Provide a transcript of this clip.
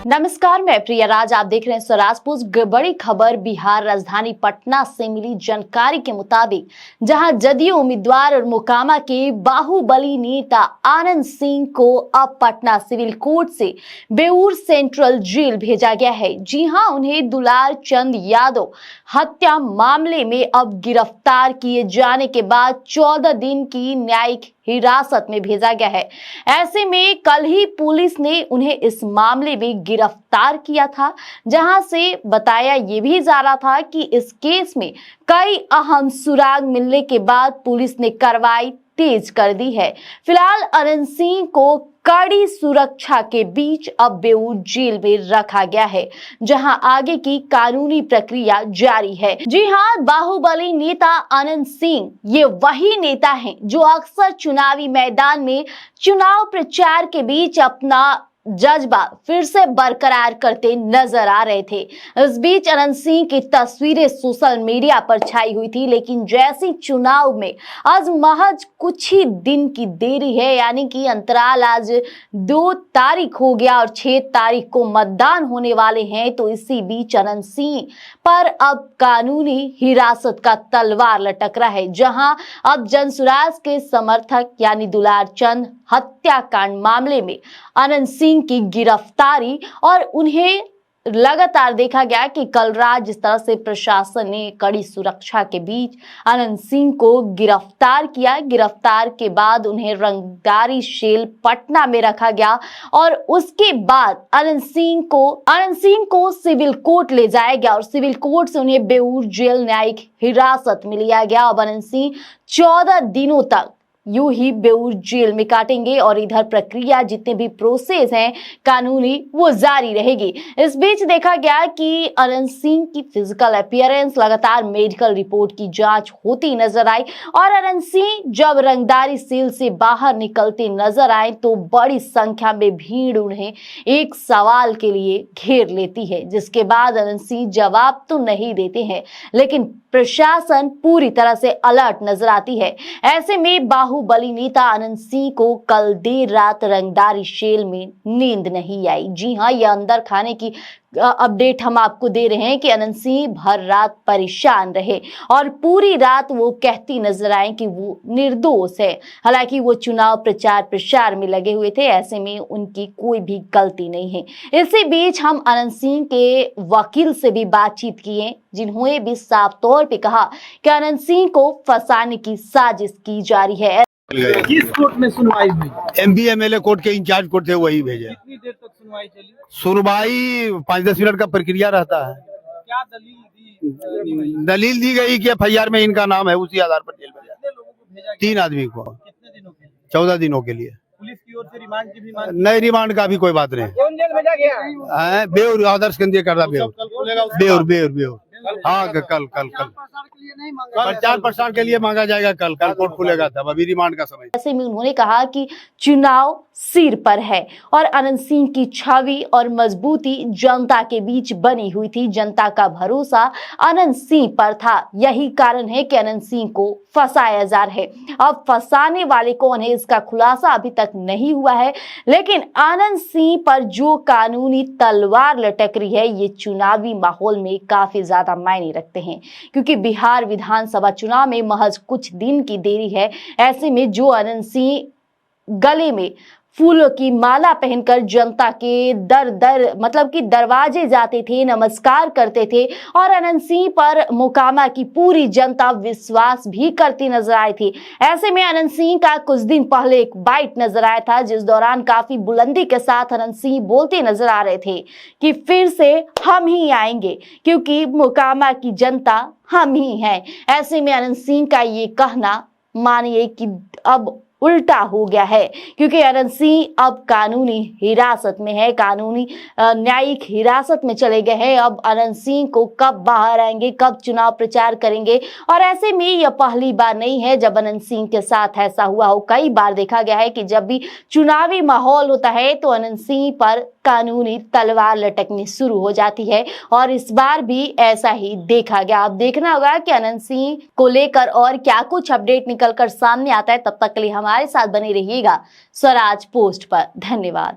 नमस्कार, मैं प्रिया राज। आप देख रहे हैं स्वराज पोस्ट। बड़ी खबर बिहार राजधानी पटना से मिली जानकारी के मुताबिक, जहां जदयू उम्मीदवार और मोकामा के बाहुबली नेता आनंद सिंह को अब पटना सिविल कोर्ट से बेऊर सेंट्रल जेल भेजा गया है। जी हां, उन्हें दुलार चंद यादव हत्या मामले में अब गिरफ्तार किए जाने के बाद 14 दिन की न्यायिक हिरासत में भेजा गया है। ऐसे में कल ही पुलिस ने उन्हें इस मामले में गिरफ्तार किया था, जहां से बताया ये भी जा रहा था कि इस केस में कई अहम सुराग मिलने के बाद पुलिस ने कार्रवाई तेज कर दी है। फिलहाल आनंद सिंह को कड़ी सुरक्षा के बीच अब बेऊर जेल में रखा गया है, जहां आगे की कानूनी प्रक्रिया जारी है। जी हां, बाहुबली नेता आनंद सिंह ये वही नेता हैं जो अक्सर चुनावी मैदान में चुनाव प्रचार के बीच अपना जज्बा फिर से बरकरार करते नजर आ रहे थे। इस बीच आनंद सिंह की तस्वीरें सोशल मीडिया पर छाई हुई थी, लेकिन जैसी चुनाव में आज महज कुछ ही दिन की देरी है, यानी कि अंतराल आज 2 तारीख हो गया और 6 तारीख को मतदान होने वाले हैं, तो इसी बीच आनंद सिंह पर अब कानूनी हिरासत का तलवार लटक रहा है। जहां अब जनसुराज के समर्थक यानी दुलार चंद हत्याकांड मामले में आनंद सिंह की गिरफ्तारी और उन्हें लगातार देखा गया कि कल रात जिस तरह से प्रशासन ने कड़ी सुरक्षा के बीच आनंद सिंह को गिरफ्तार किया, गिरफ्तार के बाद उन्हें रंगदारी जेल पटना में रखा गया और उसके बाद आनंद सिंह को सिविल कोर्ट ले जाया गया और सिविल कोर्ट से उन्हें बेऊर जेल न्यायिक हिरासत में लिया गया। अब आनंद सिंह 14 दिनों तक यूं ही बेऊर जेल में काटेंगे और इधर प्रक्रिया जितने भी प्रोसेस हैं कानूनी वो जारी रहेगी। इस बीच देखा गया कि आनंद सिंह की फिजिकल अपीयरेंस, लगातार मेडिकल रिपोर्ट की जांच होती नजर आई और आनंद सिंह जब रंगदारी सेल से बाहर निकलते नजर आए तो बड़ी संख्या में भीड़ उन्हें एक सवाल के लिए घेर लेती है, जिसके बाद आनंद सिंह जवाब तो नहीं देते हैं, लेकिन प्रशासन पूरी तरह से अलर्ट नजर आती है। ऐसे में बाहुबली नेता आनंद सिंह को कल देर रात रंगदारी जेल में नींद नहीं आई। जी हां, यह अंदर खाने की अपडेट हम आपको दे रहे हैं कि आनंद सिंह भर रात परेशान रहे और पूरी रात वो कहती नजर आए कि वो निर्दोष है। हालांकि वो चुनाव प्रचार प्रसार में लगे हुए थे, ऐसे में उनकी कोई भी गलती नहीं है। इसी बीच हम आनंद सिंह के वकील से भी बातचीत किए, जिन्होंने भी साफ तौर पे कहा कि आनंद सिंह को फंसाने की साजिश की जा रही है। किस कोर्ट में सुनवाई हुई? MB-MLA कोर्ट के इंचार्ज कोर्ट थे, वही भेजे। कितनी देर तक सुनवाई चली? सुनवाई 5-10 मिनट का प्रक्रिया रहता है। क्या दलील दी गई कि FIR में इनका नाम है, उसी आधार पर जेल भेजा। कितने लोगों को भेजा? 3 आदमी को। कितने दिनों के लिए? 14 दिनों के लिए। पुलिस की ओर से रिमांड की भी मांग? नहीं, रिमांड का भी कोई बात नहीं कौन जेल भेजा गया है? बेऊर आदर्श केंद्रीय करदा बेऊर। हाँ, कल प्रचार प्रसार के लिए मांगा जाएगा। कल कोर्ट खुलेगा, तब अभी रिमांड का समय। ऐसे में उन्होंने कहा कि चुनाव सिर पर है और आनंद सिंह की छवि और मजबूती जनता के बीच बनी हुई थी। जनता का भरोसा आनंद सिंह पर था, यही कारण है कि आनंद सिंह को फंसाया जा रहा है। अब फंसाने वाले कौन है, इसका खुलासा अभी तक नहीं हुआ है, लेकिन आनंद सिंह पर जो कानूनी तलवार लटक रही है, ये चुनावी माहौल में काफी ज्यादा मायने रखते हैं, क्योंकि बिहार विधानसभा चुनाव में महज कुछ दिन की देरी है। ऐसे में जो आनंद सिंह गले में फूलों की माला पहनकर जनता के मतलब कि दरवाजे जाते थे, नमस्कार करते थे और आनंद सिंह पर मोकामा की पूरी जनता विश्वास भी करती नजर आई थी। ऐसे में आनंद सिंह का कुछ दिन पहले एक बाइट नजर आया था, जिस दौरान काफी बुलंदी के साथ आनंद सिंह बोलते नजर आ रहे थे कि फिर से हम ही आएंगे, क्योंकि मोकामा की जनता हम ही हैं। ऐसे में आनंद सिंह का ये कहना मानिए कि अब उल्टा हो गया है, क्योंकि आनंद सिंह अब कानूनी हिरासत में है, कानूनी न्यायिक हिरासत में चले गए हैं। अब आनंद सिंह को कब बाहर आएंगे, कब चुनाव प्रचार करेंगे, और ऐसे में यह पहली बार नहीं है जब आनंद सिंह के साथ ऐसा हुआ हो। कई बार देखा गया है कि जब भी चुनावी माहौल होता है तो आनंद सिंह पर कानूनी तलवार लटकनी शुरू हो जाती है और इस बार भी ऐसा ही देखा गया। अब देखना होगा कि आनंद सिंह को लेकर और क्या कुछ अपडेट निकलकर सामने आता है। तब तक के लिए हमारे साथ बने रहिएगा स्वराज पोस्ट पर। धन्यवाद।